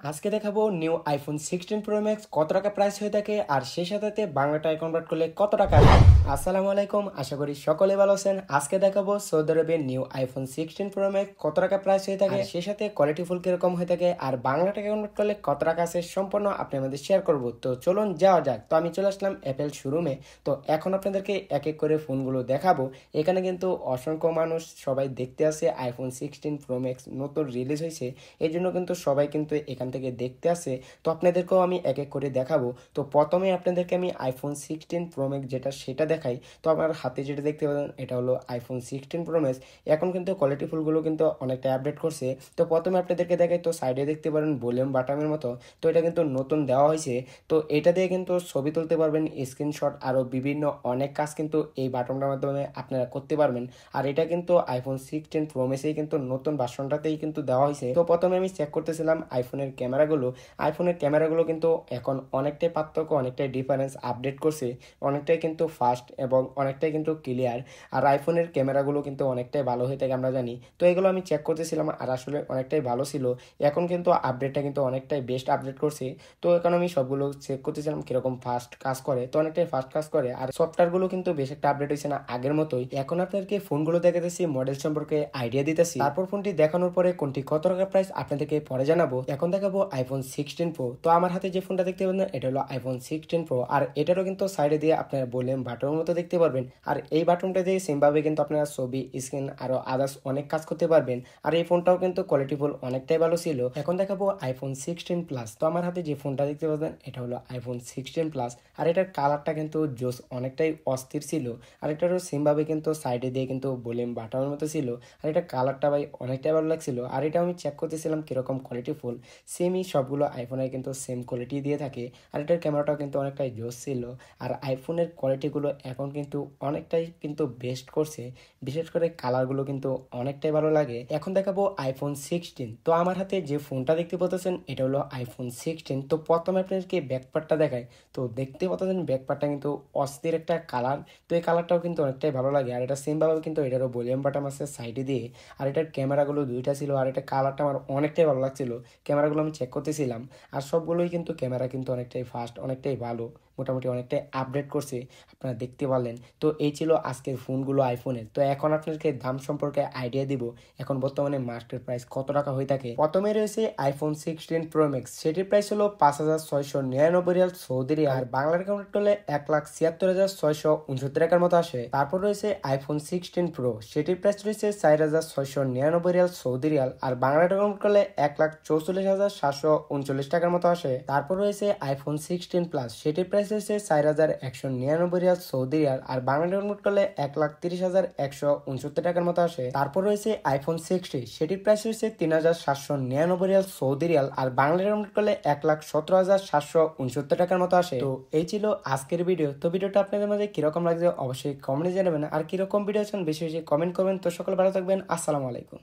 আজকে দেখাবো new iPhone 16 pro max কত টাকা প্রাইস হয়ে থাকে আর সেই সাথে বাংলা টাকায় কনভার্ট করলে কত টাকা আসে। আসসালামু আলাইকুম, আশা করি সকলে ভালো আছেন। আজকে দেখাবো সৌদি আরবের নিউ আইফোন 16 প্রো ম্যাক্স কত টাকা প্রাইস হয়ে থাকে, সেই সাথে কোয়ালিটি ফুল কিরকম হয়ে থাকে আর বাংলা টাকায় কনভার্ট করলে কত টাকা আছে সম্পূর্ণ আপনি আমাদের শেয়ার করবো। তো চলুন যাওয়া যাক। তো আমি চলে আসলাম অ্যাপেল শোরুমে। তো এখন আপনাদেরকে এক এক করে ফোনগুলো দেখাবো। এখানে কিন্তু অসংখ্য মানুষ সবাই দেখতে আসে আইফোন 16 প্রো ম্যাক্স নতুন রিলিজ হয়েছে, এই জন্য কিন্তু সবাই কিন্তু এখান থেকে দেখতে আসে। তো আপনাদেরকেও আমি এক এক করে দেখাবো। তো প্রথমে আপনাদেরকে আমি আইফোন 16 প্রো ম্যাক্স যেটা সেটা দেখাই। তো আমার হাতে যেটা দেখতে পাবেন এটা হলো আইফোন 16 প্রো ম্যাক্স। এখন কিন্তু কোয়ালিটি ফুলগুলো কিন্তু অনেকটা আপডেট করছে। তো প্রথমে আপনাদেরকে দেখাই, তো সাইডে দেখতে পারেন ভলিউম বাটনের মতো, তো এটা কিন্তু নতুন দেওয়া হয়েছে। তো এটা দিয়ে কিন্তু ছবি তুলতে পারবেন, স্ক্রিনশট, আরও বিভিন্ন অনেক কাজ কিন্তু এই বাটনটার মাধ্যমে আপনারা করতে পারবেন। আর এটা কিন্তু আইফোন 16 প্রো ম্যাক্সেই কিন্তু নতুন ভার্সনটাতেই কিন্তু দেওয়া হয়েছে। তো প্রথমে আমি চেক করতেছিলাম আইফোনের ক্যামেরাগুলো কিন্তু এখন অনেকটাই পার্থক্য, অনেকটাই ডিফারেন্স আপডেট করছে, অনেকটাই কিন্তু ফাস্ট এবং অনেকটাই কিন্তু ক্লিয়ার। আর আইফোনের ক্যামেরাগুলো কিন্তু অনেকটাই ভালো হয়ে থাকে আমরা জানি। তো এগুলো আমি চেক করতেছিলাম আর আসলে অনেকটাই ভালো ছিল। এখন কিন্তু আপডেটটা কিন্তু অনেকটাই বেস্ট আপডেট করছে। তো এখন আমি সবগুলো চেক করতেছিলাম কিরকম ফাস্ট কাজ করে। তো অনেকটাই ফাস্ট কাজ করে আর সফটওয়্যারগুলো কিন্তু বেশ একটা আপডেট হয়েছে না আগের মতোই। এখন আপনাদেরকে ফোনগুলো দেখাতেছি, মডেল সম্পর্কে আইডিয়া দিতেছি, তারপর ফোনটি দেখানোর পরে কোনটি কত টাকা প্রাইস আপনাদেরকে পরে জানাবো। এখন দেখাবো আইফোন 16 প্রো। তো আমার হাতে যে ফোনটা দেখতে পাবেন এটা হলো আইফোন 16 প্রো। আর এটারও কিন্তু সাইডে দিয়ে আপনারা বললেন বাটনের মতো দেখতে পারবেন। আর এই বাটনটা দিয়ে সেমভাবে কিন্তু আপনারা ছবি, স্ক্রিন আরো আদার্স অনেক কাজ করতে পারবেন। আর এই ফোনটাও কিন্তু কোয়ালিটি ফুল অনেকটাই ভালো ছিল। এখন দেখাবো আইফোন 16 প্লাস। তো আমার হাতে যে ফোনটা দেখতে পাবেন এটা হলো আইফোন 16 প্লাস। আর এটার কালারটা কিন্তু জোস অনেকটাই অস্থির ছিল। আর এটারও সেমভাবে কিন্তু সাইডে দিয়ে কিন্তু বললেন বাটনের মতো ছিল। আর এটা কালারটা ভাই অনেকটাই ভালো লাগছিল। আর এটা আমি চেক করতেছিলাম কিরকম কোয়ালিটি ফুল। সেমই সবগুলো আইফোনের কিন্তু সেম কোয়ালিটি দিয়ে থাকে। আর এটার ক্যামেরাটাও কিন্তু অনেকটাই জোস ছিল। আর আইফোনের কোয়ালিটিগুলো এখন কিন্তু অনেকটাই কিন্তু বেস্ট করছে, বিশেষ করে কালারগুলো কিন্তু অনেকটাই ভালো লাগে। এখন দেখাবো আইফোন 16। তো আমার হাতে যে ফোনটা দেখতে পাচ্ছেন এটা হলো আইফোন 16। তো প্রথমে আপনাদেরকে ব্যাকপার্টটা দেখায়। তো দেখতে পাচ্ছেন ব্যাকপার্টটা কিন্তু অস্থির একটা কালার। তো এই কালারটাও কিন্তু অনেকটাই ভালো লাগে। আর এটা সেমভাবে কিন্তু এটারও ভলিউম বাটন আছে সাইডে দিয়ে। আর এটার ক্যামেরাগুলো দুইটা ছিল। আর এটা কালারটা আমার অনেকটাই ভালো লাগছিল। ক্যামেরাগুলো আমি চেক করতেছিলাম আর সবগুলোই কিন্তু ক্যামেরা কিন্তু অনেকটাই ফাস্ট, অনেকটাই ভালো, মোটামুটি অনেকটাই আপডেট করছে, আপনারা দেখতে পারলেন। তো এই ছিল আজকের ফোনগুলো আইফোনের। তো এখন আপনাদেরকে দাম সম্পর্কে আইডিয়া দিব, এখন বর্তমানে মার্কেট প্রাইস কত টাকা হয়ে থাকে। প্রথমে রয়েছে আইফোন 16 প্রো ম্যাক্স, সেটির প্রাইস হলো 5,699 রিয়াল সৌদি রিয়াল, আর বাংলার কাউন্ট করলে 1,76,669 টাকার মতো আসে। তারপর রয়েছে আইফোন 16 প্রো, সেটির প্রাইস রয়েছে 4,699 রিয়াল সৌদি রিয়াল, আর বাংলা কাউন্ট করলে 1,44,739 টাকার মতো আসে। তারপর রয়েছে আইফোন 16 প্লাস, সেটির প্রাইস রয়েছে 4,199 রিয়াল সৌদি রিয়াল, আর বাংলা কনভার্ট করলে 1,30,169 টাকার মতো আসে। তারপর রয়েছে আইফোন 60, সেটির প্রাইস রয়েছে 3,799 রিয়াল সৌদি রিয়াল, আর বাংলা কনভার্ট করলে 1,17,769 টাকার মতো আসে। তো এই ছিল আজকের ভিডিও। তো ভিডিওটা আপনাদের মাঝে কিরকম লাগছে অবশ্যই কমেন্টে জানাবেন, আর কিরকম ভিডিও চান বেশি বেশি কমেন্ট করবেন। তো সকলে ভালো থাকবেন, আসসালামু আলাইকুম।